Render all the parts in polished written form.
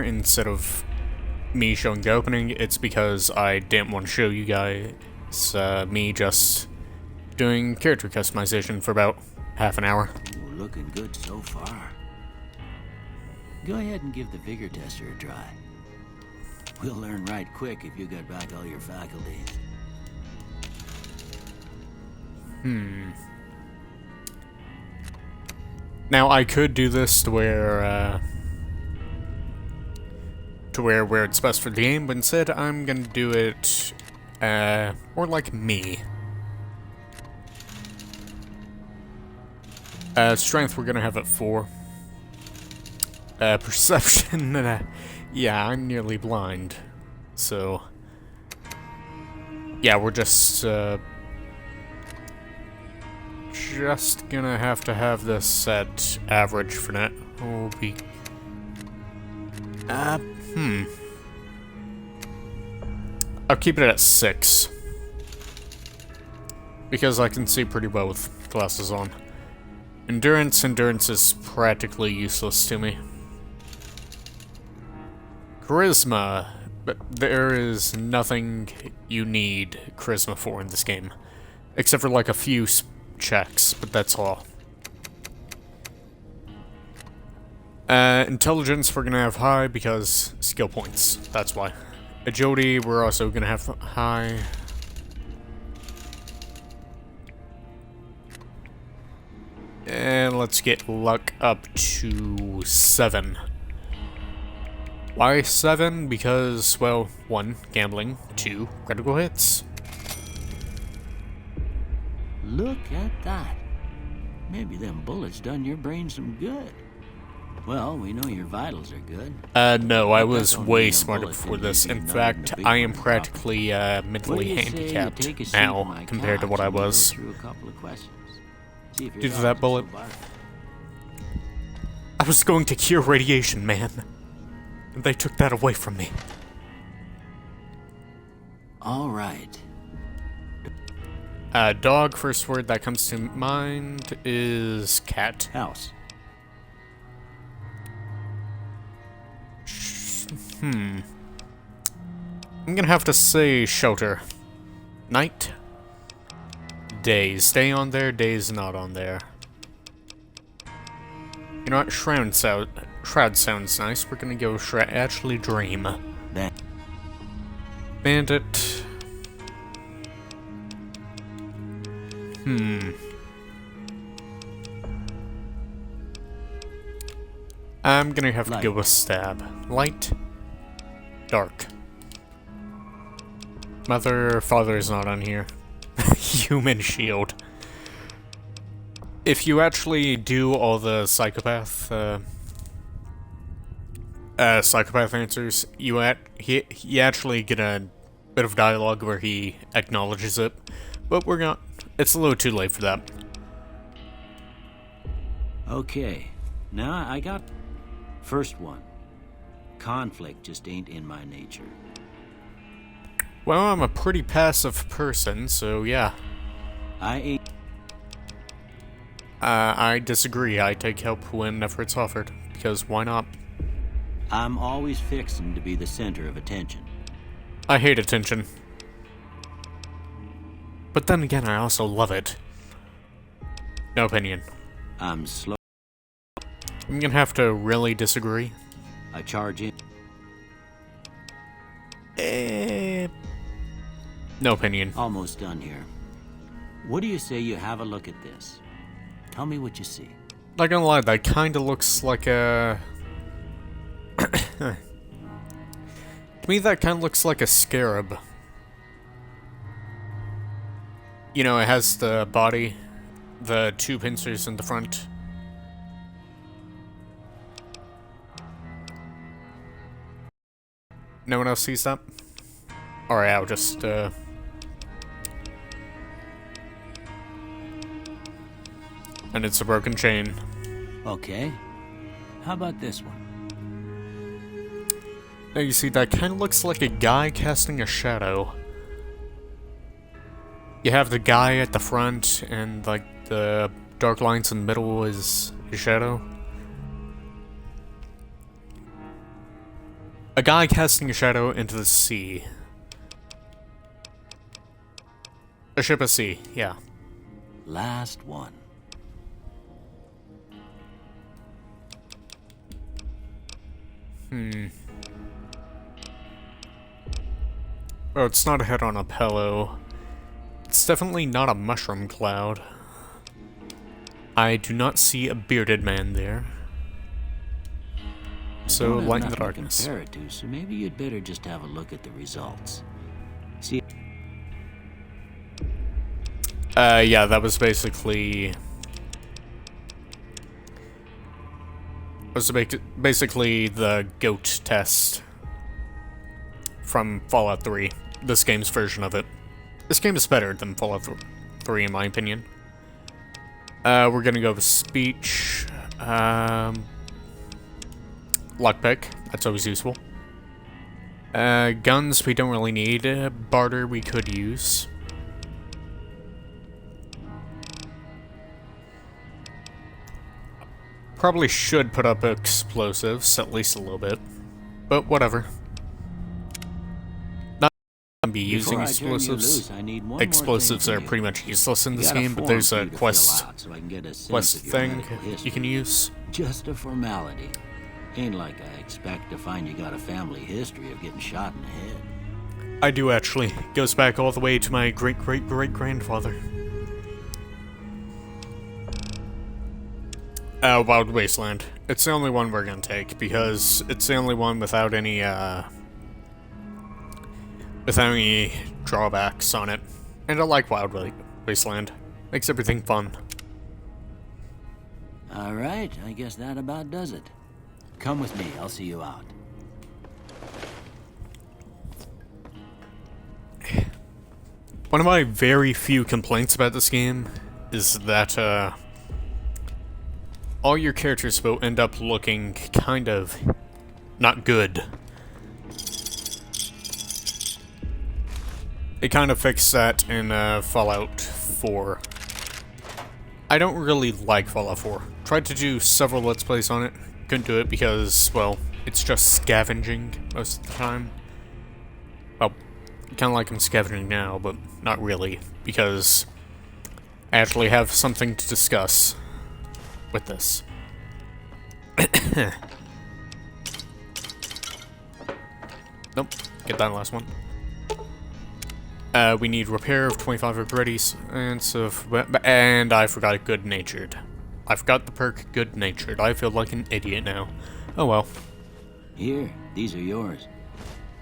instead of me showing the opening, it's because I didn't want to show you guys me just doing character customization for about half an hour. Ooh, looking good so far. Go ahead and give the vigor tester a try. We'll learn right quick if you got back all your faculties. Now I could do this to where it's best for the game, but instead I'm gonna do it more like me. Strength we're gonna have at 4. Perception, yeah, I'm nearly blind, so yeah, we're just gonna have to have this at average for now. We'll be I'll keep it at 6 because I can see pretty well with glasses on. Endurance is practically useless to me. Charisma, but there is nothing you need charisma for in this game, except for like a few checks, but that's all. Intelligence we're gonna have high because skill points, that's why. Agility we're also gonna have high. And let's get luck up to 7. Why 7? Because, well, 1, gambling, 2, critical hits. Look at that. Maybe them bullets done your brain some good. Well, we know your vitals are good. No, I was way smarter before this. In fact, I am practically, mentally handicapped now, compared to what I was. Due to that bullet. I was going to cure radiation, man. And they took that away from me. All right. Dog, first word that comes to mind is cat. House. I'm gonna have to say shelter. Night. Days. Stay on there, days not on there. You know what? Shroud sounds nice. We're gonna go actually dream. Bandit. I'm gonna have to go with stab. Light. Dark. Mother, father is not on here. Human shield. If you actually do all the psychopath answers, he actually get a bit of dialogue where he acknowledges it, but it's a little too late for that. Okay, now I got first one. Conflict just ain't in my nature. Well, I'm a pretty passive person, so yeah. I disagree. I take help whenever it's offered, because why not? I'm always fixing to be the center of attention. I hate attention. But then again, I also love it. No opinion. I'm slow. I'm gonna have to really disagree. I charge in. No opinion. Almost done here. What do you say you have a look at this? Tell me what you see. Not gonna lie, that kinda looks like a... To me, that kinda looks like a scarab. You know, it has the body, the 2 pincers in the front. No one else sees that? Alright, I'll just, And it's a broken chain. Okay. How about this one? Now you see, that kind of looks like a guy casting a shadow. You have the guy at the front, and like the dark lines in the middle is his shadow. A guy casting a shadow into the sea. A ship at sea, yeah. Last one. Oh, it's not a head on a pillow. It's definitely not a mushroom cloud. I do not see a bearded man there. So, light in the darkness. Compare it to, so maybe you'd better just have a look at the results. See? Yeah, that was basically... basically the goat test from Fallout 3. This game's version of it. This game is better than Fallout 3 in my opinion. We're gonna go with speech. Lockpick, that's always useful. Guns we don't really need. Barter we could use. Probably should put up explosives, at least a little bit. But whatever. Not gonna be using explosives. Explosives are pretty much useless in this game, but there's a quest thing you can use. Just a formality. Ain't like I expect to find you got a family history of getting shot in the head. I do actually. Goes back all the way to my great-great-great-grandfather. Wild Wasteland. It's the only one we're gonna take, because it's the only one without any drawbacks on it. And I like Wild Wasteland. Makes everything fun. Alright, I guess that about does it. Come with me, I'll see you out. One of my very few complaints about this game is that, all your characters will end up looking kind of not good. They kind of fixed that in Fallout 4. I don't really like Fallout 4. Tried to do several Let's Plays on it. Couldn't do it because, well, it's just scavenging most of the time. Well, kind of like I'm scavenging now, but not really, because I actually have something to discuss with this. Nope, get that last one. We need repair of 25 readies, and I forgot good-natured. I forgot the perk good-natured. I feel like an idiot now. Oh well. Here, these are yours.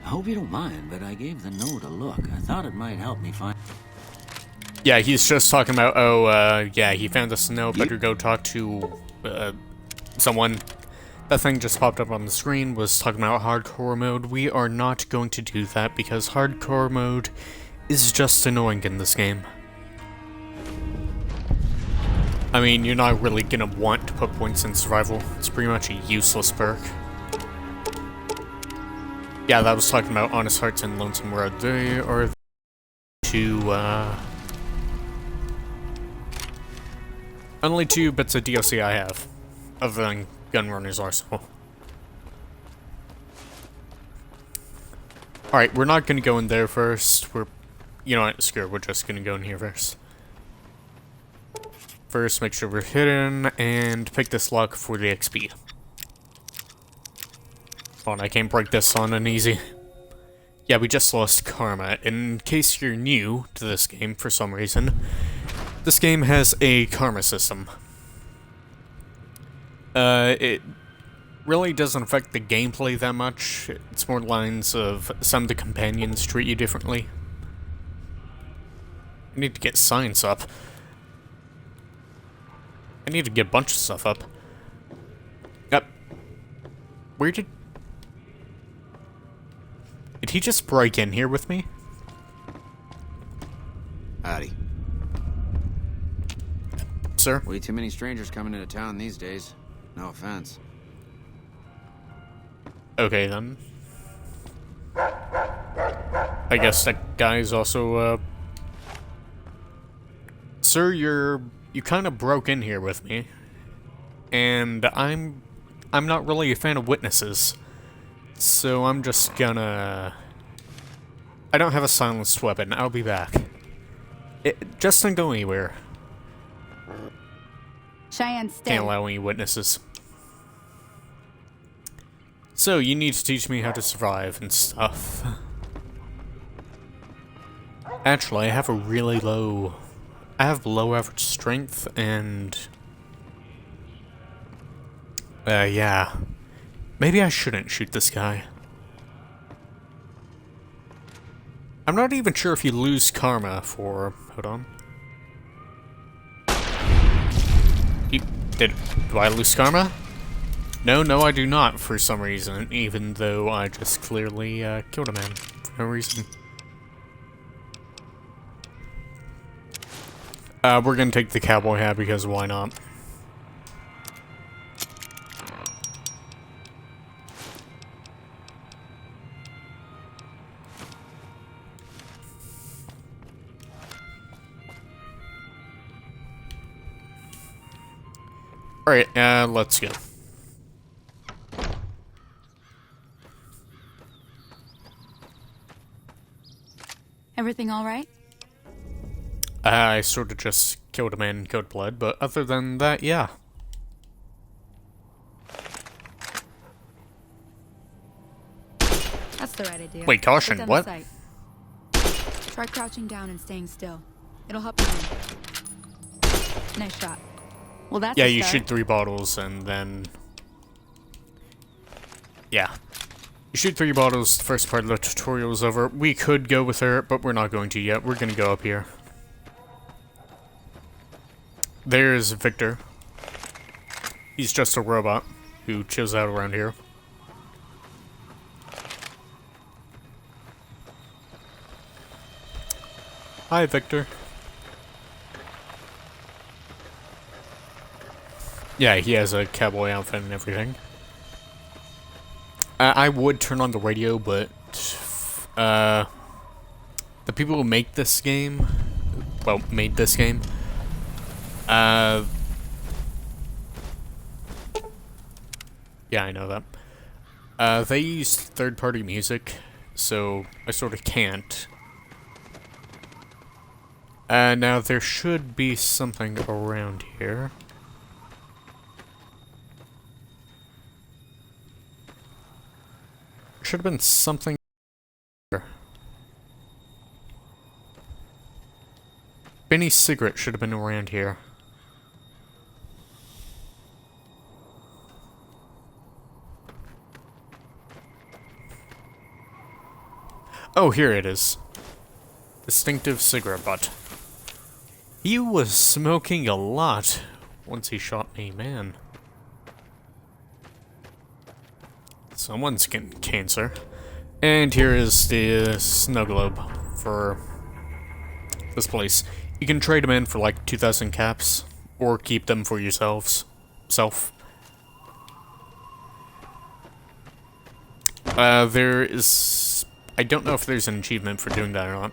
I hope you don't mind, but I gave the note a look. I thought it might help me find... Yeah, he's just talking about, yeah, he found this note, better go talk to, someone. That thing just popped up on the screen, was talking about hardcore mode. We are not going to do that, because hardcore mode is just annoying in this game. I mean, you're not really gonna want to put points in survival. It's pretty much a useless perk. Yeah, that was talking about Honest Hearts and Lonesome Road. They are the two, only 2 bits of DLC I have, other than Gunrunner's Arsenal. Alright, we're not gonna go in there first. You know what, screw it, we're just gonna go in here first. First, make sure we're hidden, and pick this lock for the XP. Oh, and I can't break this on an easy. Yeah, we just lost Karma. In case you're new to this game for some reason, this game has a karma system. It really doesn't affect the gameplay that much. It's more lines of some of the companions treat you differently. I need to get science up. I need to get a bunch of stuff up. Yep. Where did he just break in here with me? Howdy. Sir? Way too many strangers coming into town these days. No offense. Okay, then. I guess that guy's also, Sir, you kind of broke in here with me. And I'm not really a fan of witnesses. So I'm just gonna... I don't have a silenced weapon. I'll be back. Just don't go anywhere. Cheyenne, stay. Can't allow any witnesses. So, you need to teach me how to survive and stuff. Actually, I have a really low... I have below average strength and... yeah. Maybe I shouldn't shoot this guy. I'm not even sure if you lose karma for... Hold on. Do I lose karma? No, I do not for some reason, even though I just clearly killed a man for no reason. We're gonna take the cowboy hat because why not? Alright, let's go. Everything all right? I sort of just killed a man in cold blood, but other than that, yeah. That's the right idea. Wait, caution, Put down what? the sight. Try crouching down and staying still. It'll help you win. Nice shot. Well, that's Yeah, a you start. shoot 3 bottles and then... Yeah. You shoot 3 bottles, the first part of the tutorial is over. We could go with her, but we're not going to yet. We're gonna go up here. There's Victor. He's just a robot who chills out around here. Hi, Victor. Yeah, he has a cowboy outfit and everything. I would turn on the radio, but the people who make this game, well, made this game, yeah, I know that. They use third-party music, so I sort of can't. Now there should be something around here. Should have been something here. Benny's cigarette should have been around here. Oh, here it is. Distinctive cigarette butt. He was smoking a lot once he shot me, man. Someone's getting cancer. And here is the snow globe for this place. You can trade them in for like 2,000 caps, or keep them for yourselves. There is... I don't know if there's an achievement for doing that or not.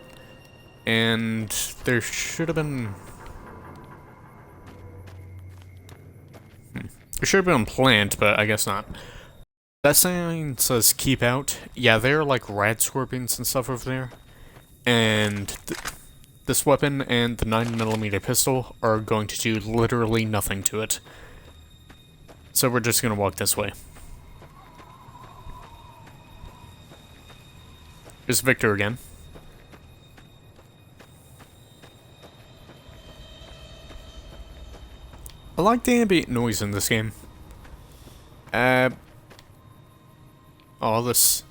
And there should have been... There should have been a plant, but I guess not. That sign says keep out. Yeah, there are like rad scorpions and stuff over there. And this weapon and the 9mm pistol are going to do literally nothing to it. So we're just gonna walk this way. There's Victor again. I like the ambient noise in this game. Oh, this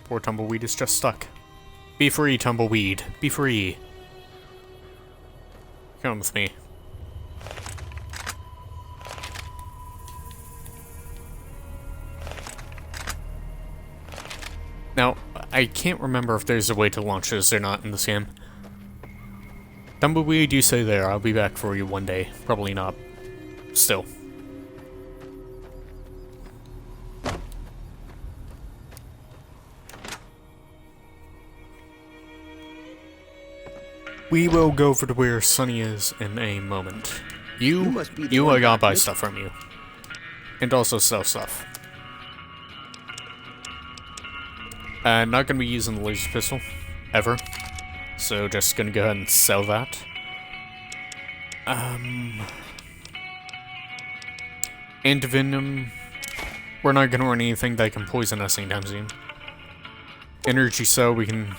poor tumbleweed is just stuck. Be free, tumbleweed. Be free. Come with me. Now, I can't remember if there's a way to launch this or not in this game. Tumbleweed, you stay there. I'll be back for you one day. Probably not. Still. We will go over to where Sunny is in a moment. You I gotta buy stuff from you. And also sell stuff. Not gonna be using the laser pistol, ever. So just gonna go ahead and sell that. Antivenom. We're not gonna run anything that can poison us anytime soon. Energy cell, we can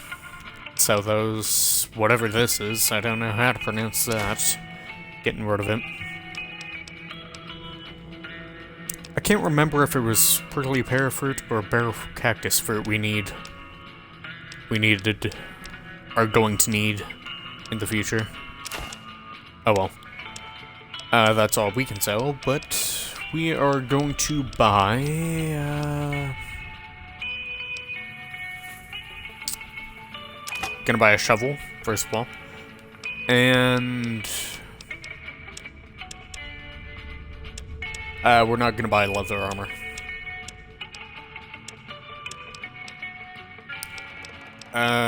sell those. Whatever this is, I don't know how to pronounce that. Getting rid of it. I can't remember if it was prickly pear fruit or barrel cactus fruit we are going to need in the future. Oh well. That's all we can sell, but we are going to buy, gonna buy a shovel, first of all. And we're not gonna buy leather armor.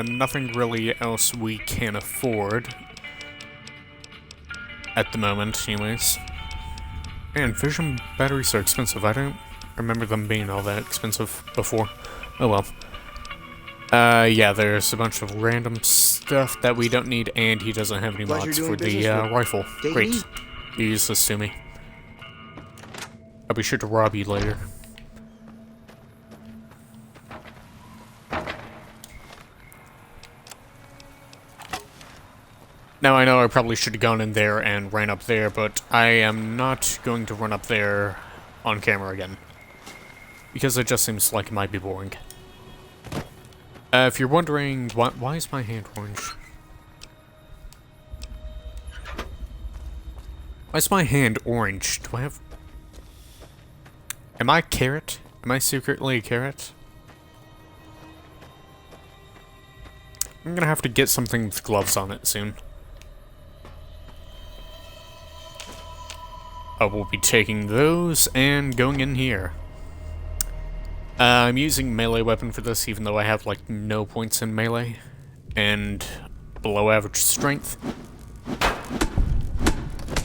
Nothing really else we can afford. At the moment, anyways. And fission batteries are expensive. I don't remember them being all that expensive before. Oh well. Yeah, there's a bunch of random stuff that we don't need, and he doesn't have any mods for the rifle. Great. You use this to me. I'll be sure to rob you later. Now, I know I probably should have gone in there and ran up there, but I am not going to run up there on camera again. Because it just seems like it might be boring. If you're wondering, why is my hand orange? Why is my hand orange? Do I have... Am I a carrot? Am I secretly a carrot? I'm gonna have to get something with gloves on it soon. I will be taking those and going in here. I'm using melee weapon for this, even though I have, like, no points in melee. And below average strength.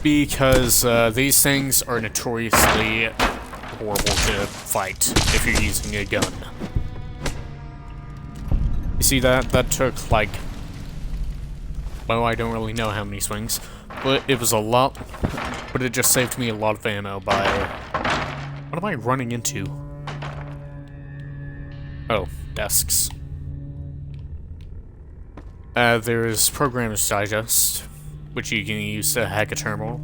Because, these things are notoriously horrible to fight if you're using a gun. You see that? That took, like... Well, I don't really know how many swings. But it was a lot... But it just saved me a lot of ammo by... What am I running into? Oh, desks. There's Programmer's Digest, which you can use to hack a terminal.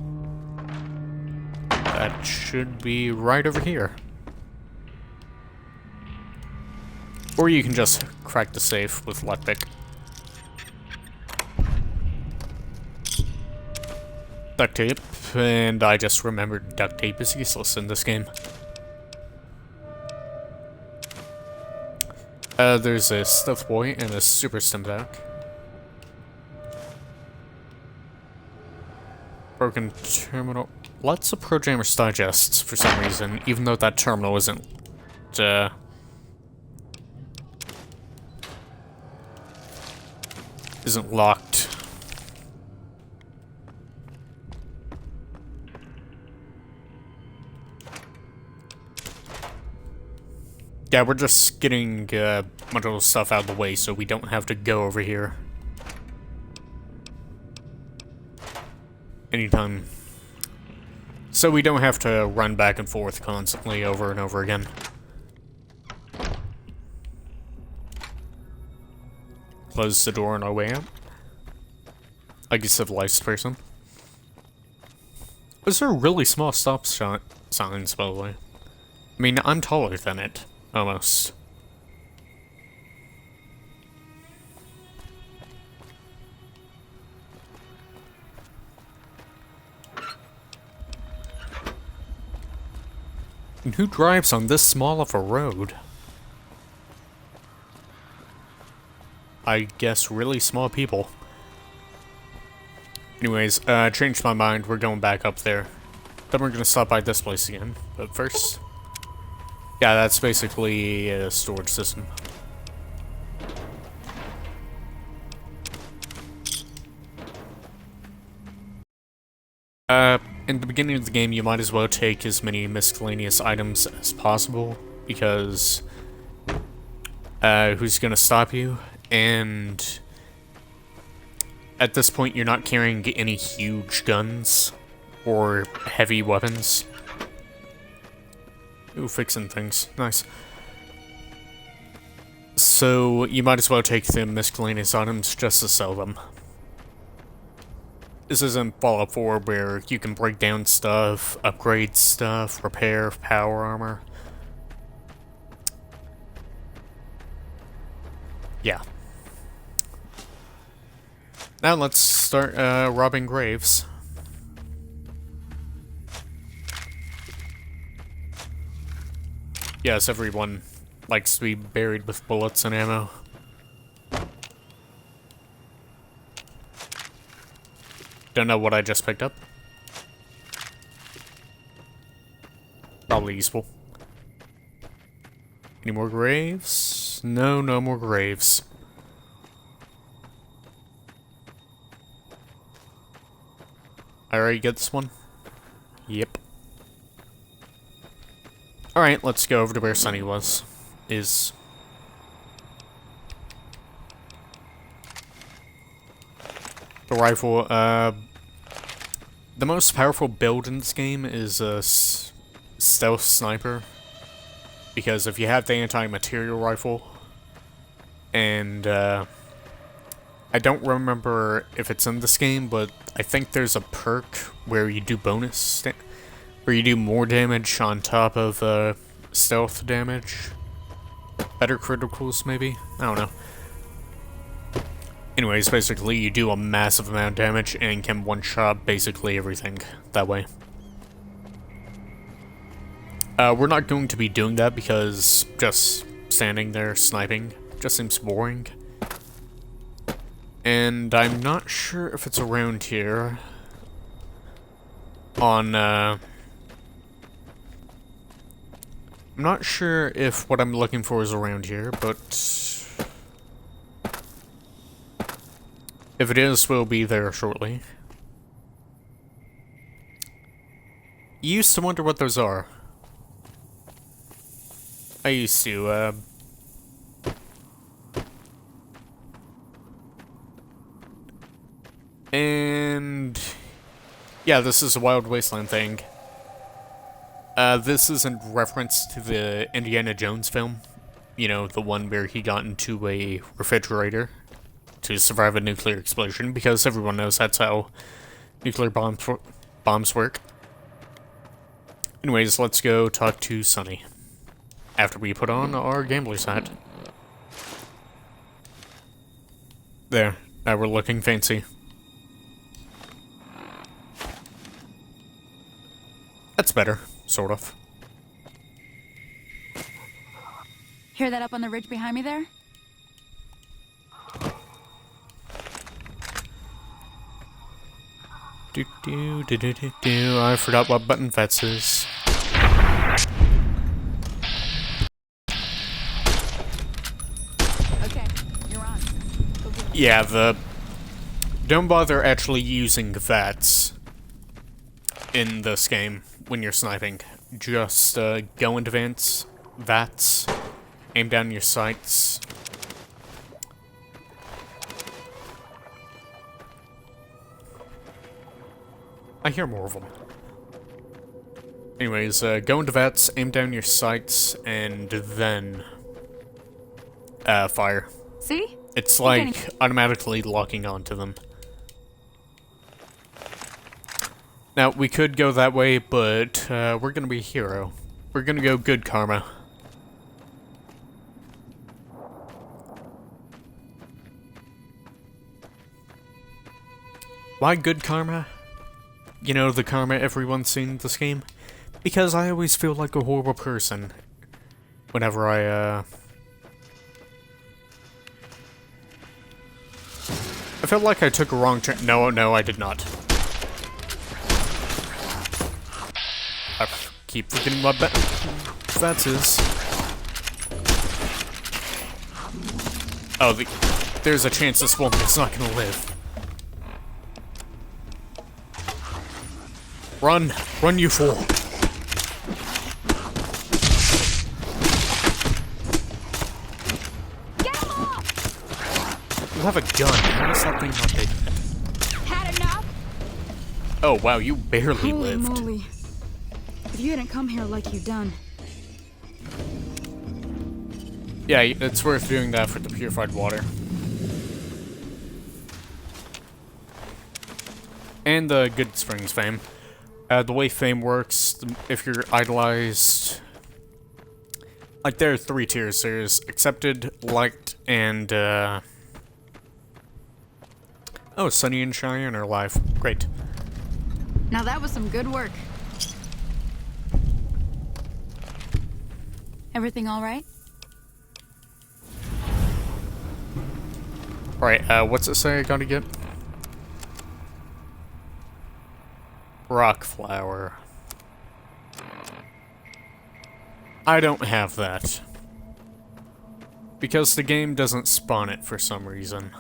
That should be right over here. Or you can just crack the safe with lockpick. Duct tape, and I just remembered duct tape is useless in this game. There's a stealth boy and a super stim pack. Broken terminal. Lots of Programmer's Digests for some reason, even though that terminal isn't locked. Yeah, we're just getting a bunch of stuff out of the way so we don't have to go over here anytime. So we don't have to run back and forth constantly over and over again. Close the door on our way out. Like a civilized person. Those are really small stop signs, by the way. I mean, I'm taller than it. Almost. And who drives on this small of a road? I guess really small people. Anyways, changed my mind. We're going back up there. Then we're gonna stop by this place again. But first... Yeah, that's basically a storage system. In the beginning of the game, you might as well take as many miscellaneous items as possible, because who's gonna stop you, and at this point you're not carrying any huge guns or heavy weapons. Ooh, fixing things. Nice. So you might as well take the miscellaneous items just to sell them. This isn't Fallout 4 where you can break down stuff, upgrade stuff, repair power armor. Yeah. Now let's start robbing graves. Yes, everyone likes to be buried with bullets and ammo. Don't know what I just picked up. Probably useful. Any more graves? No, no more graves. I already get this one? Yep. Alright, let's go over to where Sunny is. The rifle, the most powerful build in this game is a stealth sniper. Because if you have the anti-material rifle, and, I don't remember if it's in this game, but I think there's a perk where you do where you do more damage on top of, stealth damage. Better criticals, maybe? I don't know. Anyways, basically, you do a massive amount of damage and can one-shot basically everything that way. We're not going to be doing that because just standing there sniping just seems boring. And I'm not sure if it's around here. I'm not sure if what I'm looking for is around here, but if it is, we'll be there shortly. You used to wonder what those are. I used to, and yeah, this is a Wild Wasteland thing. This is in reference to the Indiana Jones film. You know, the one where he got into a refrigerator to survive a nuclear explosion, because everyone knows that's how nuclear bombs work. Anyways, let's go talk to Sunny. After we put on our gambler's hat. There, now we're looking fancy. That's better, sort of. Hear that up on the ridge behind me there? I forgot what button Vets is. Okay, you're on. Go get it. Yeah, don't bother actually using VATS in this game when you're sniping. Just go into VATS, aim down your sights. I hear more of them. Anyways, go into VATS, aim down your sights, and then fire. See? It's like automatically locking onto them. Now, we could go that way, but we're gonna be a hero. We're gonna go good karma. Why good karma? You know, the karma everyone's seen in this game? Because I always feel like a horrible person whenever I felt like I took a wrong turn. No, I did not. I keep forgetting what that is. Oh, there's a chance this woman's not gonna live. Run! Run, you fool! You have a gun. How is that thing not dead? Had enough? Oh, wow, you barely Holy lived. moly. If you hadn't come here like you done. Yeah, it's worth doing that for the purified water. And the Good Springs fame. The way fame works, if you're idolized... Like, there are 3 tiers. There's accepted, liked, and, Oh, Sunny and Cheyenne are alive. Great. Now that was some good work. Everything all right? Alright, what's it say I gotta get? Rock flower. I don't have that. Because the game doesn't spawn it for some reason.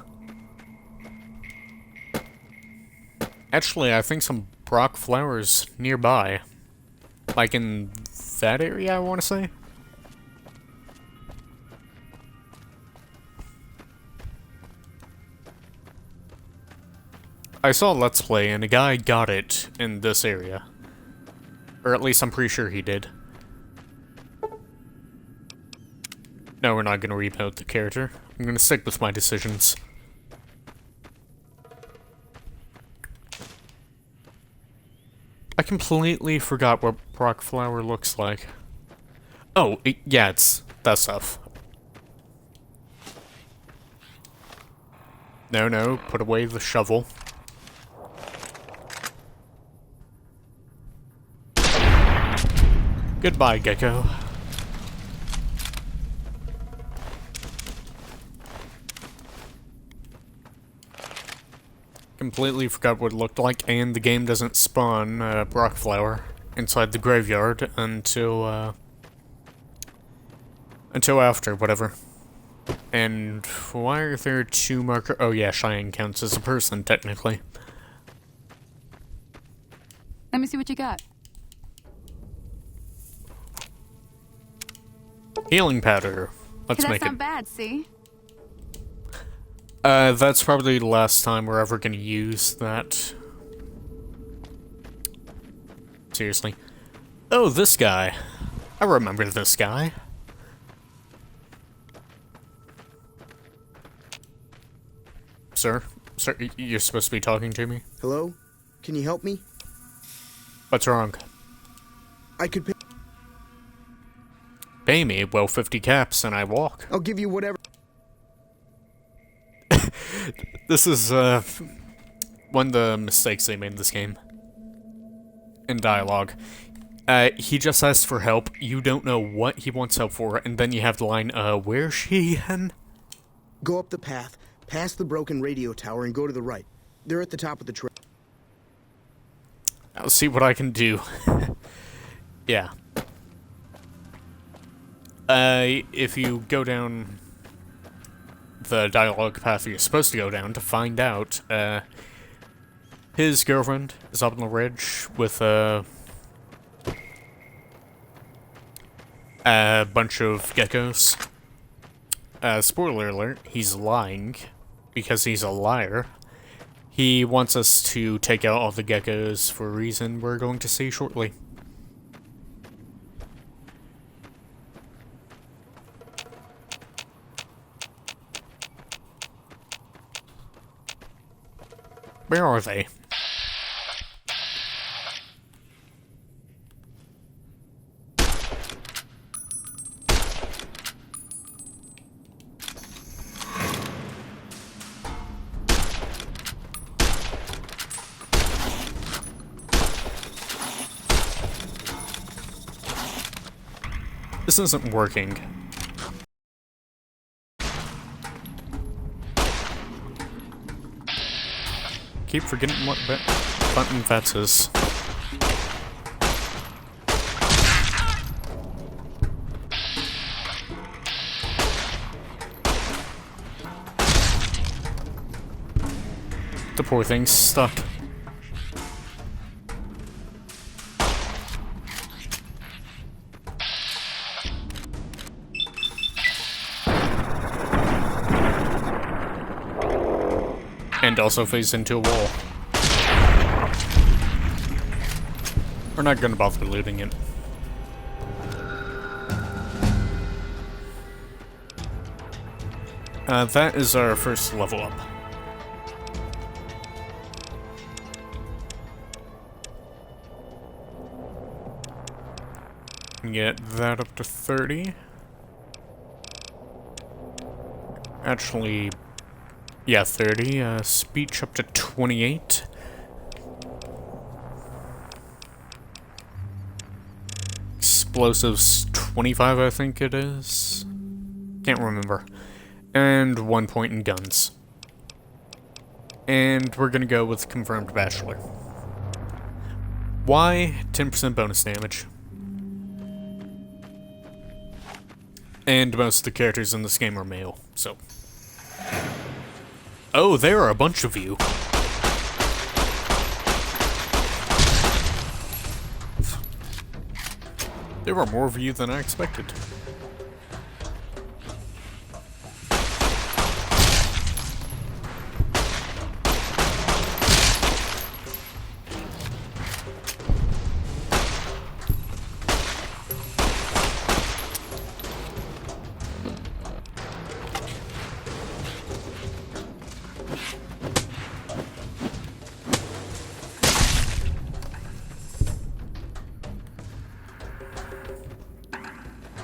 Actually, I think some rock flowers nearby. Like in that area, I want to say. I saw a Let's Play and a guy got it in this area. Or at least I'm pretty sure he did. No, we're not gonna rebuild the character. I'm gonna stick with my decisions. I completely forgot what rock flower looks like. Oh, yeah, it's that stuff. No, put away the shovel. Goodbye, gecko. Completely forgot what it looked like, and the game doesn't spawn rock flower inside the graveyard until after, whatever. And why are there 2 marker? Oh yeah, Cheyenne counts as a person, technically. Let me see what you got. Healing powder. Let's make That's not it. bad, see? That's probably the last time we're ever gonna use that. Seriously. Oh, this guy. I remember this guy. Sir? Sir, you're supposed to be talking to me? Hello? Can you help me? What's wrong? I could pay. Pay me? Well, 50 caps and I walk. I'll give you whatever. This is, one of the mistakes they made in this game. In dialogue. He just asks for help, you don't know what he wants help for, and then you have the line, where's she hen? Go up the path, past the broken radio tower, and go to the right. They're at the top of the trail. I'll see what I can do. Yeah. If you go down the dialogue path you're supposed to go down to find out, his girlfriend is up on the ridge with a bunch of geckos. Spoiler alert, he's lying because he's a liar. He wants us to take out all the geckos for a reason we're going to see shortly. Where are they? This isn't working. Keep forgetting what button that is. The poor thing's stuck. And also phase into a wall. We're not gonna bother looting it. That is our first level up. Get that up to 30. Actually, yeah, 30. Speech up to 28. Explosives 25, I think it is. Can't remember. And 1 point in guns. And we're gonna go with confirmed bachelor. Why? 10% bonus damage. And most of the characters in this game are male, so. Oh, there are a bunch of you. There are more of you than I expected.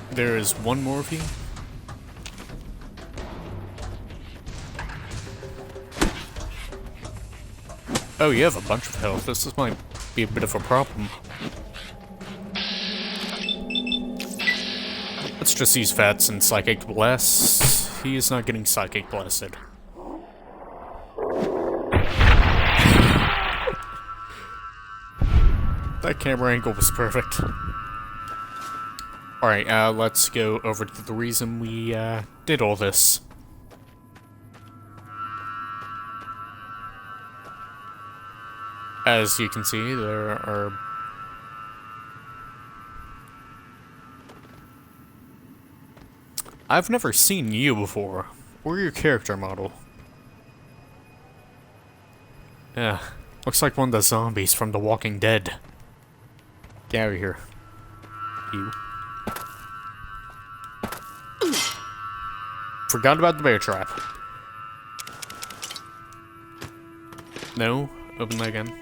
There is one more of you. Oh, you have a bunch of health. This might be a bit of a problem. Let's just use Fats and Psychic Blast. He is not getting Psychic Blasted. That camera angle was perfect. Alright, let's go over to the reason we, did all this. As you can see, there are... I've never seen you before. We're your character model. Yeah, looks like one of the zombies from The Walking Dead. Get out of here. You. Forgot about the bear trap. No, open that again.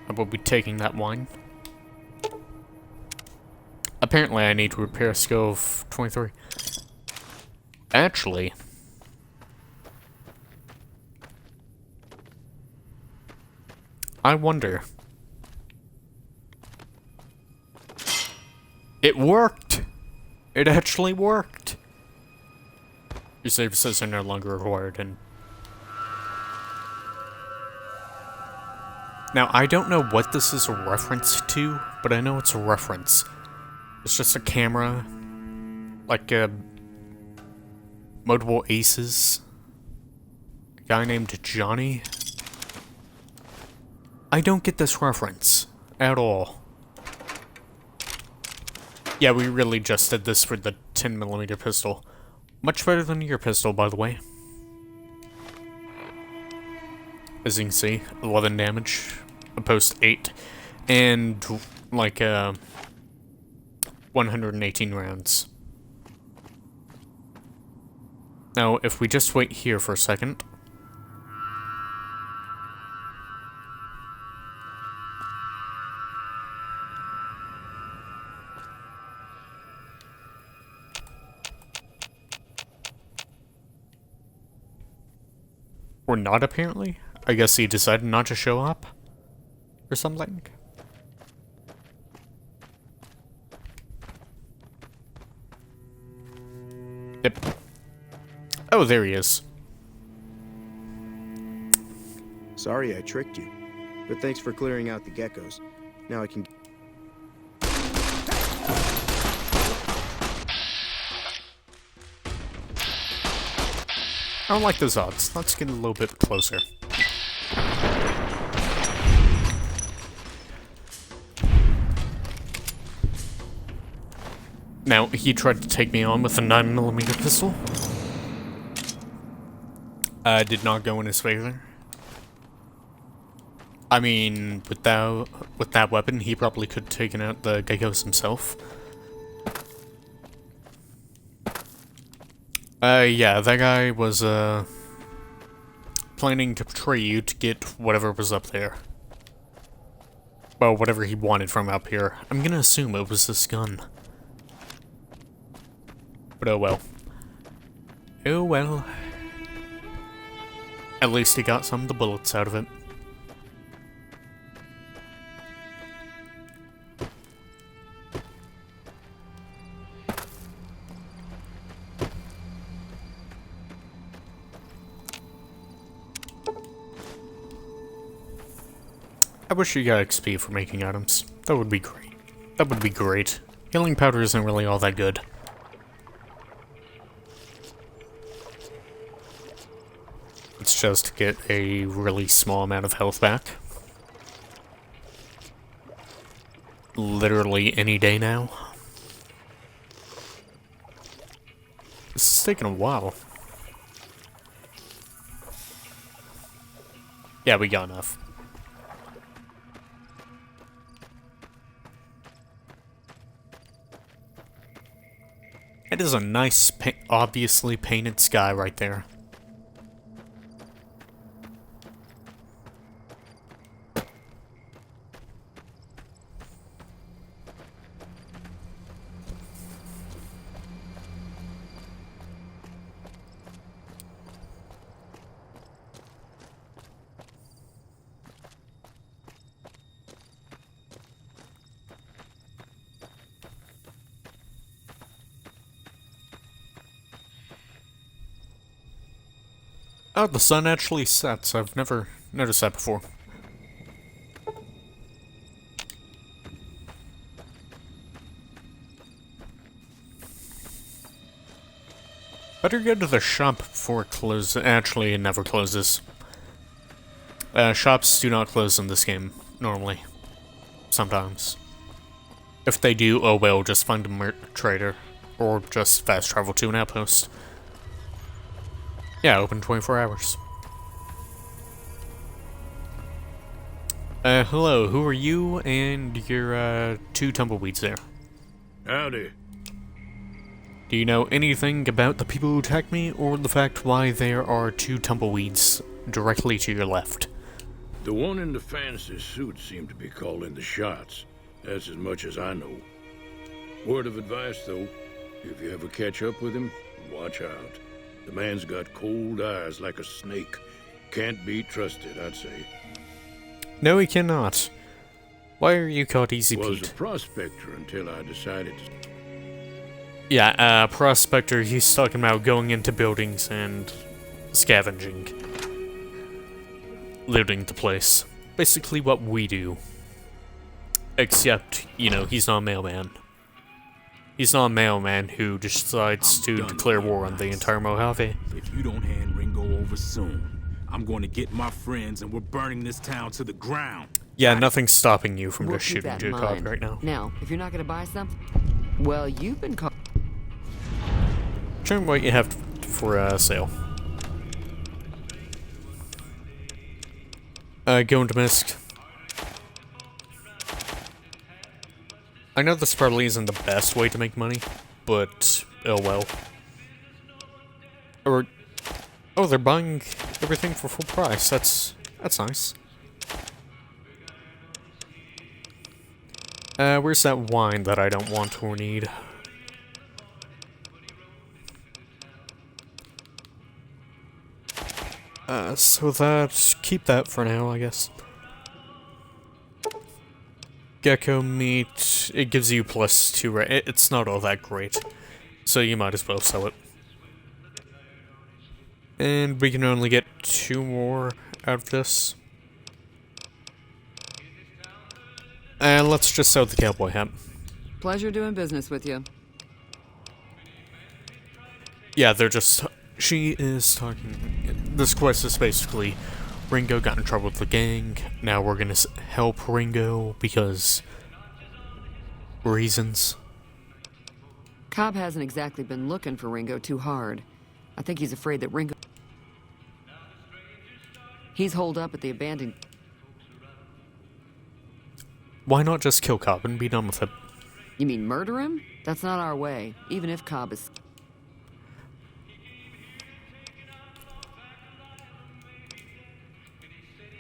I will be taking that wine. Apparently I need to repair a skill of 23. Actually... I wonder... It worked! It actually worked! Your services are no longer required, and... Now, I don't know what this is a reference to, but I know it's a reference. It's just a camera, like, multiple aces. A guy named Johnny. I don't get this reference, at all. Yeah, we really just did this for the 10mm pistol. Much better than your pistol, by the way. As you can see, 11 damage, opposed to 8, and like 118 rounds. Now, if we just wait here for a second. Or not, apparently. I guess he decided not to show up. Or something. Yep. Oh, there he is. Sorry I tricked you, but thanks for clearing out the geckos. Now I can... I don't like those odds. Let's get a little bit closer. Now, he tried to take me on with a 9mm pistol. Did not go in his favor. I mean, with that weapon, he probably could have taken out the geckos himself. Yeah, that guy was, planning to betray you to get whatever was up there. Well, whatever he wanted from up here. I'm gonna assume it was this gun. But oh well. Oh well. At least he got some of the bullets out of it. I wish you got XP for making items. That would be great. That would be great. Healing powder isn't really all that good. It's just to get a really small amount of health back. Literally any day now. This is taking a while. Yeah, we got enough. It is a nice, obviously painted sky right there. Oh, the sun actually sets. I've never noticed that before. Better go to the shop before it closes. Actually, it never closes. Shops do not close in this game, normally. Sometimes. If they do, oh well, just find a trader. Or just fast travel to an outpost. Yeah, open 24 hours. Hello, who are you and your, two tumbleweeds there? Howdy. Do you know anything about the people who attacked me, or the fact why there are two tumbleweeds directly to your left? The one in the fancy suit seemed to be calling the shots. That's as much as I know. Word of advice, though, if you ever catch up with him, watch out. The man's got cold eyes like a snake. Can't be trusted, I'd say. No, he cannot. Why are you called Easy Pete? Was a prospector until I decided to... Yeah, prospector, he's talking about going into buildings and scavenging. Looting the place. Basically what we do. Except, you know, he's not a mailman. He's not a mailman who decides to declare war on the entire Mojave. If you don't hand Ringo over soon, I'm going to get my friends and we're burning this town to the ground. Yeah, nothing's stopping you from We'll just keep shooting that in Jacob mind. right now. Now, if you're not going to buy something, well, you've been caught. Show me what you have for sale. Go into Misk. I know this probably isn't the best way to make money, but oh well. Or, oh, they're buying everything for full price. That's nice. Where's that wine that I don't want or need? So keep that for now, I guess. Gecko meat, it gives you +2, it's not all that great, so you might as well sell it. And we can only get 2 more out of this. And let's just sell the cowboy hat. Pleasure doing business with you. Yeah, she is talking, this quest is basically, Ringo got in trouble with the gang, now we're gonna help Ringo because reasons. Cobb hasn't exactly been looking for Ringo too hard. I think he's afraid that Ringo... He's holed up at the abandoned... Why not just kill Cobb and be done with it? You mean murder him? That's not our way, even if Cobb is...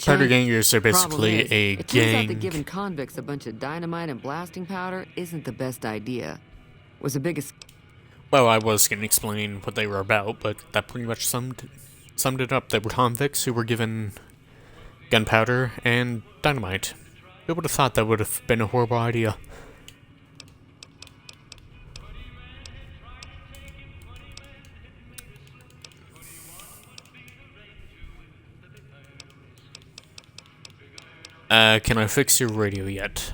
Powder gangers are Problem basically is, a it turns out that gang. giving convicts a bunch of dynamite and blasting powder isn't the best idea. Was the biggest... Well, I was going to explain what they were about, but that pretty much summed it up. They were convicts who were given gunpowder and dynamite. Who would have thought that would have been a horrible idea? Can I fix your radio yet?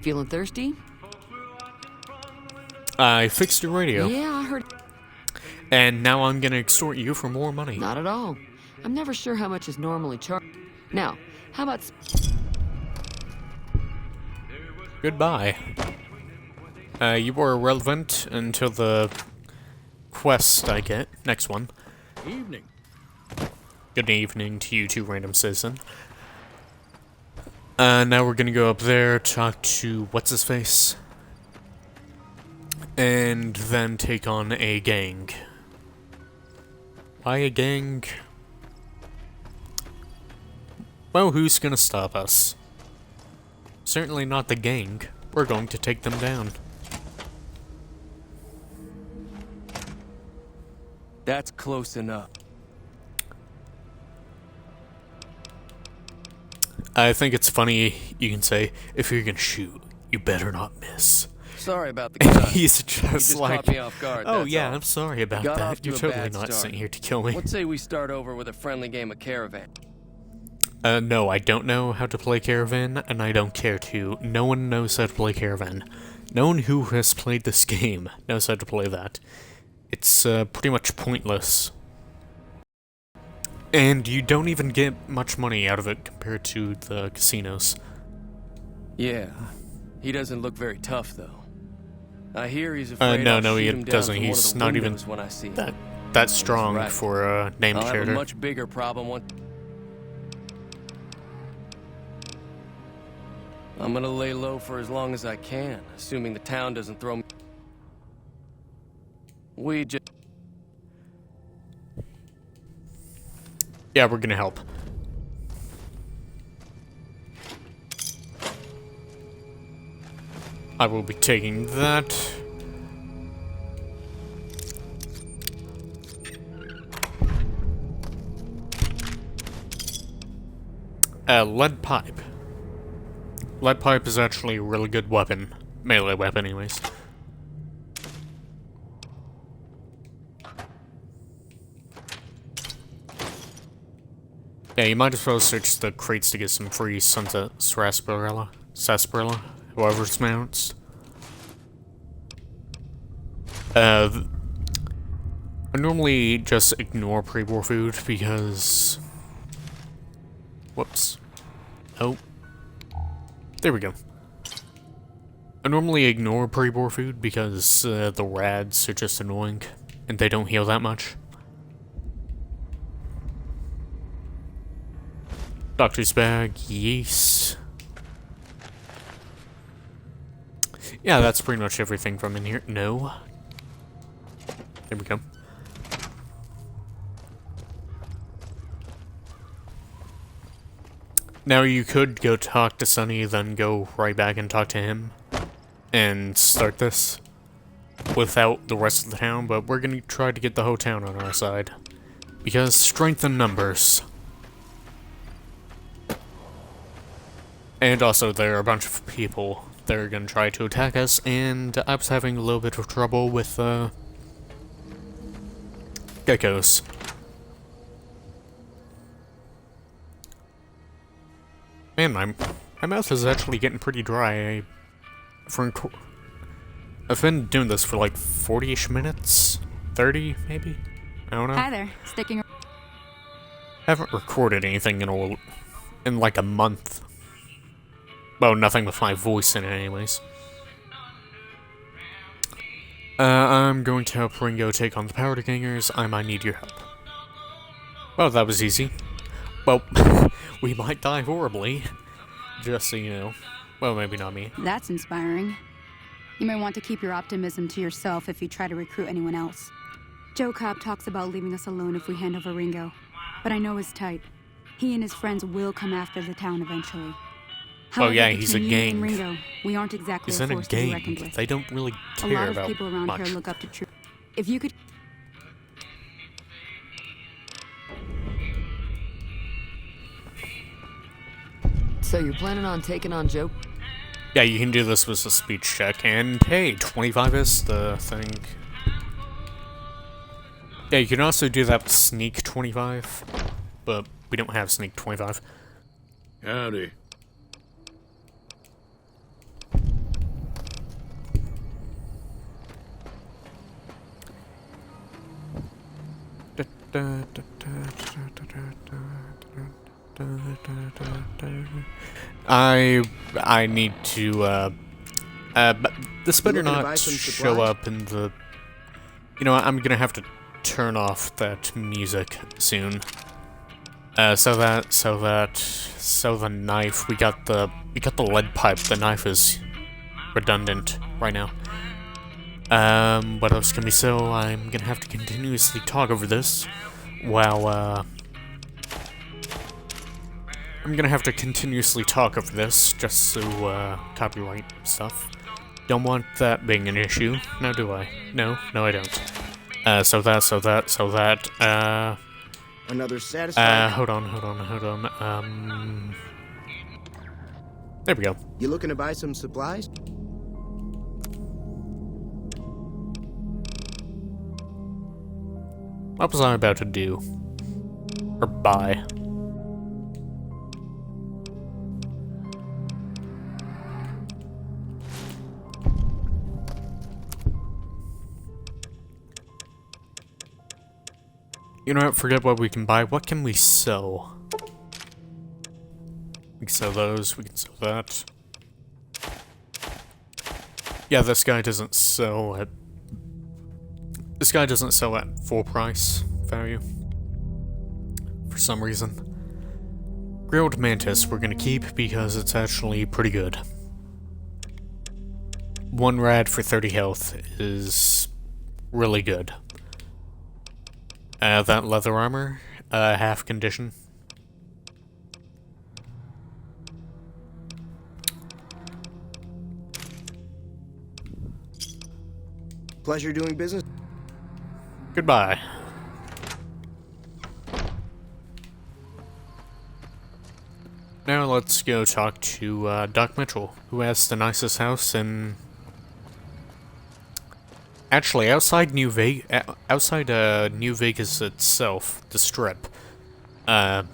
Feeling thirsty? I fixed your radio. Yeah, I heard... And now I'm gonna extort you for more money. Not at all. I'm never sure how much is normally charged. Now, how about... Goodbye. You were irrelevant until the quest I get. Next one. Evening. Good evening to you two, random citizen. Now we're gonna go up there, talk to what's-his-face, and then take on a gang. Why a gang? Well, who's gonna stop us? Certainly not the gang. We're going to take them down. That's close enough. I think it's funny you can say, if you're gonna shoot, you better not miss. Sorry about the gun. He's You just like, caught me off guard, oh that's yeah, all. I'm sorry about Got off that. to You're a totally bad not start. sitting here to kill me. Let's say we start over with a friendly game of Caravan. No, I don't know how to play Caravan, and I don't care to. No one knows how to play Caravan. No one who has played this game knows how to play that. It's pretty much pointless. And you don't even get much money out of it compared to the casinos. Yeah. He doesn't look very tough, though. I hear he's afraid No, I'll no, shoot he him down doesn't. from one of He's the not even windows when I see him. that strong right. for a named I'll have a character. much bigger problem once... I'm gonna lay low for as long as I can, assuming the town doesn't throw me... We just... Yeah, we're gonna help. I will be taking that. Lead pipe. Lead pipe is actually a really good weapon. Melee weapon, anyways. Yeah, you might as well search the crates to get some free Sunset Sarsaparilla, however it's pronounced. I normally just ignore pre-war food because... Whoops. Oh. There we go. I normally ignore pre-war food because the rads are just annoying, and they don't heal that much. Doctor's bag, yeast. Yeah, that's pretty much everything from in here. No. There we go. Now you could go talk to Sonny, then go right back and talk to him, and start this without the rest of the town, but we're gonna try to get the whole town on our side. Because strength in numbers. And also, there are a bunch of people that are gonna try to attack us, and I was having a little bit of trouble with, geckos. Man, my mouth is actually getting pretty dry. I've been doing this for like 40-ish minutes? 30, maybe? I don't know. Hi there. Sticking around. Haven't recorded anything in like a month. Well, nothing with my voice in it anyways. I'm going to help Ringo take on the Powder Gangers. I might need your help. Well, that was easy. Well, we might die horribly. Just so you know. Well, maybe not me. That's inspiring. You may want to keep your optimism to yourself if you try to recruit anyone else. Joe Cobb talks about leaving us alone if we hand over Ringo, but I know his type. He and his friends will come after the town eventually. Oh yeah, However, he's a between you and gang. Ringo, we aren't exactly He's a in a force to be reckoned gang. with. They don't really A care lot of about people around much. here look up to True. If you could... So you're planning on taking on Joe? Yeah, you can do this with a speech check, and hey, 25 is the thing. Yeah, you can also do that with Sneak 25, but we don't have Sneak 25. Howdy. I need to, but this better looking to buy not some show supplies? up in the... You know what, I'm gonna have to turn off that music soon. So the knife, we got the lead pipe, the knife is redundant right now. What else can we sell? I'm gonna have to continuously talk over this while, I'm gonna have to continuously talk over this, just so, copyright stuff. Don't want that being an issue. Now do I? No, I don't. So that, Another satisfying... hold on. There we go. You looking to buy some supplies? What was I about to do? Or buy? You know what, forget what we can buy. What can we sell? We can sell those, we can sell that. Yeah, this guy doesn't sell at... This guy doesn't sell at full price value. For some reason. Grilled Mantis we're gonna keep because it's actually pretty good. 1 rad for 30 health is really good. That leather armor, half condition. Pleasure doing business. Goodbye. Now let's go talk to Doc Mitchell, who has the nicest house in... Actually, outside New Vegas itself, the Strip. I'm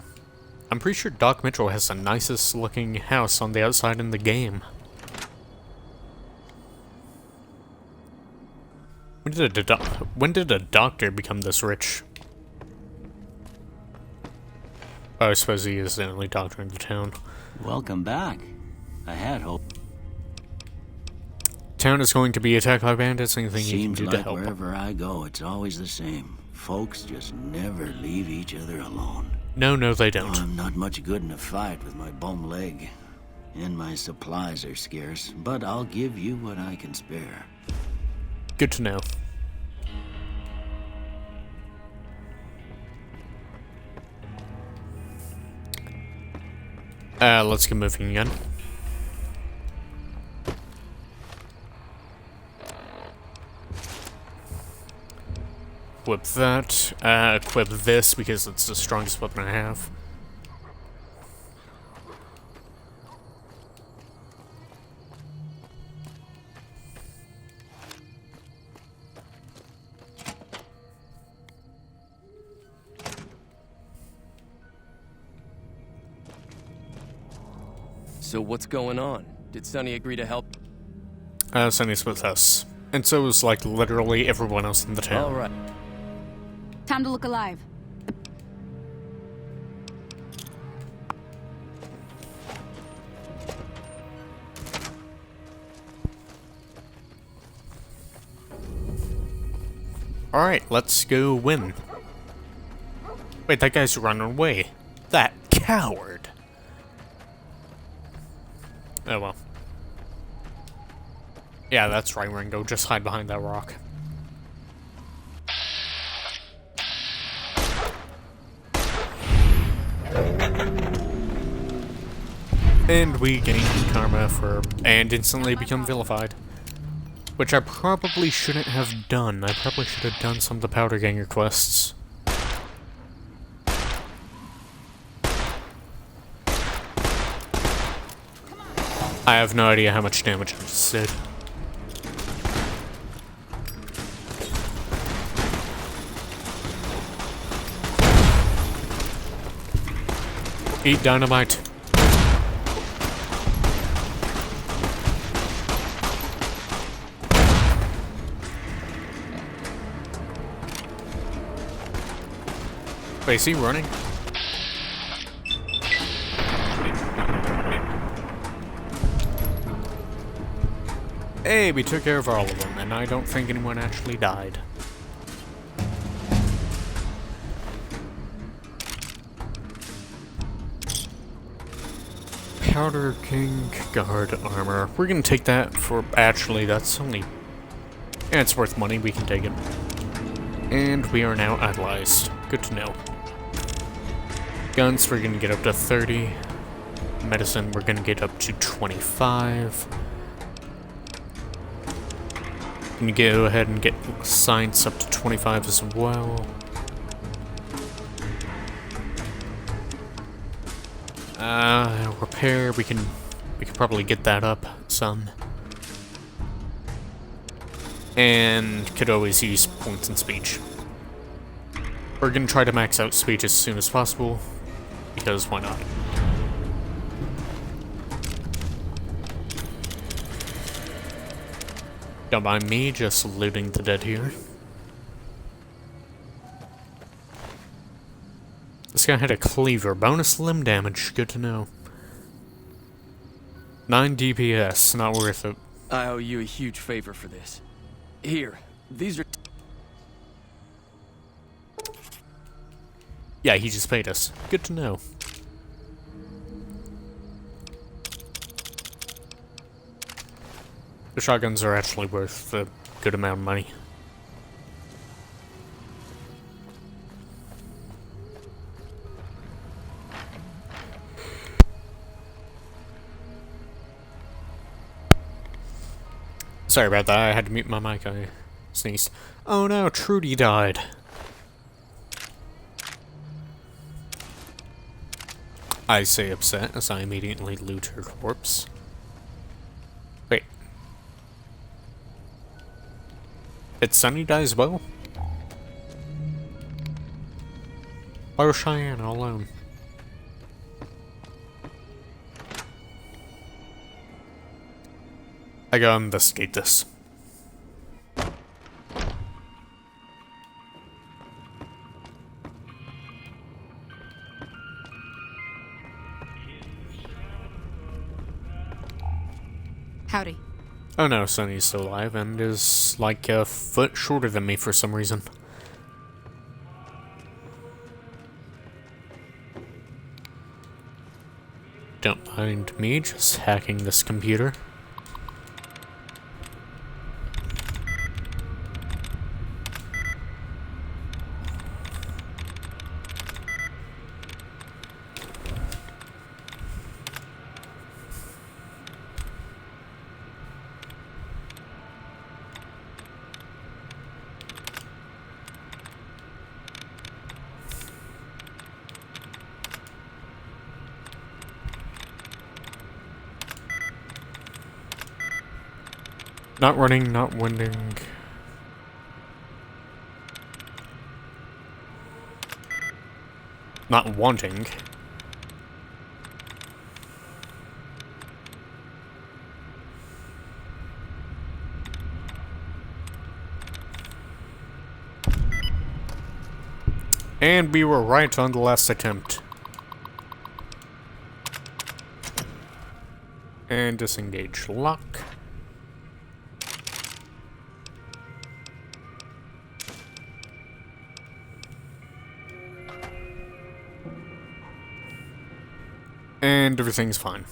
pretty sure Doc Mitchell has the nicest looking house on the outside in the game. When did a doctor become this rich? Oh, I suppose he is the only doctor in the town. Welcome back. I had hoped. Town is going to be attacked by bandits. Anything you can Seems do like to help? wherever I go, it's always the same. Folks just never leave each other alone. No, they don't. I'm not much good in a fight with my bum leg. And my supplies are scarce, but I'll give you what I can spare. Good to know. Let's get moving again. Equip that. Equip this because it's the strongest weapon I have. So what's going on? Did Sonny agree to help? Sonny's with us. And so is, like, literally everyone else in the town. All right. Time to look alive. Alright, let's go win. Wait, that guy's running away. That coward. Oh well. Yeah, that's right, Ringo. Just hide behind that rock. And we gain karma for... and instantly become vilified. Which I probably shouldn't have done. I probably should have done some of the Powder Ganger quests. I have no idea how much damage I just did. Eat dynamite. Wait, is he running? Hey, we took care of all of them, and I don't think anyone actually died. Powder King Guard armor. We're gonna take that for... actually, that's only... yeah, it's worth money, we can take it. And we are now idolized. Good to know. Guns, we're gonna get up to 30. Medicine, we're gonna get up to 25. Gonna go ahead and get science up to 25 as well. Repair, we can probably get that up some. And could always use points in speech. We're gonna try to max out speech as soon as possible, because why not? Don't mind me just looting the dead here. This guy had a cleaver. Bonus limb damage. Good to know. 9 DPS. Not worth it. I owe you a huge favor for this. Here, these are... Yeah, he just paid us. Good to know. The shotguns are actually worth a good amount of money. Sorry about that, I had to mute my mic, I sneezed. Oh no, Trudy died. I say upset as I immediately loot her corpse. Wait. Did Sunny die as well? Why was Cheyenne all alone? I gotta investigate this. Howdy. Oh no, Sunny's still alive and is like a foot shorter than me for some reason. Don't mind me just hacking this computer. Not running, not winding. Not wanting. And we were right on the last attempt. And disengage lock. And everything's fine.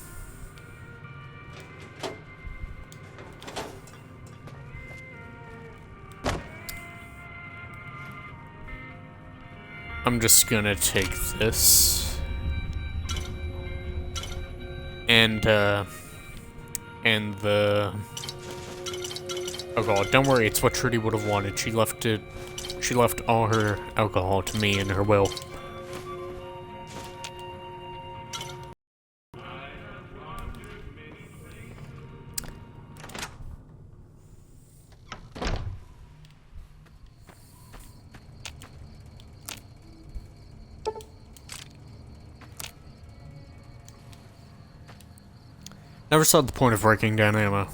I'm just gonna take this. And the... alcohol. Don't worry, it's what Trudy would have wanted. She left all her alcohol to me in her will. Never saw the point of breaking down ammo.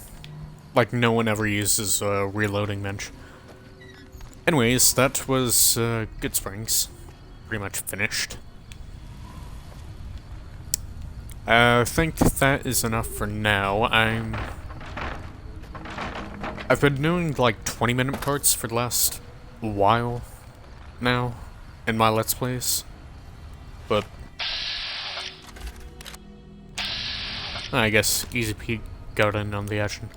Like, no one ever uses a reloading bench. Anyways, that was Good Springs. Pretty much finished. I think that is enough for now. I've been doing like 20-minute parts for the last while now in my Let's Plays. But I guess Easy Pete got in on the action.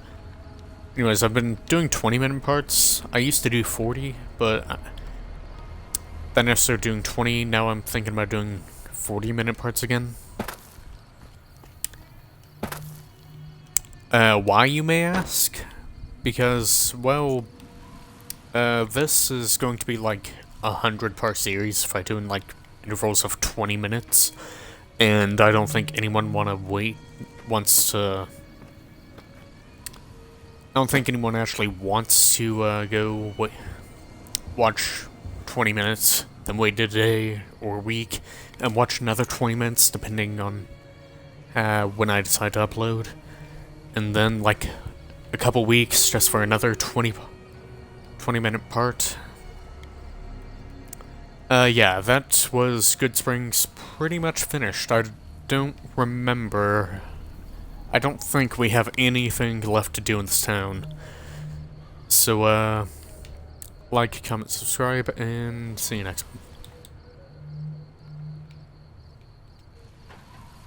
Anyways, I've been doing 20-minute parts. I used to do 40, but then I started doing 20. Now I'm thinking about doing 40-minute parts again. Why, you may ask? Because, well, this is going to be like a 100-part series if I do in like intervals of 20 minutes. And I don't think anyone wants to... I don't think anyone actually wants to go watch 20 minutes, then wait a day or a week, and watch another 20 minutes depending on when I decide to upload. And then like a couple weeks just for another 20-minute part. Yeah, that was Good Springs pretty much finished. I don't remember... I don't think we have anything left to do in this town. So, like, comment, subscribe, and see you next one.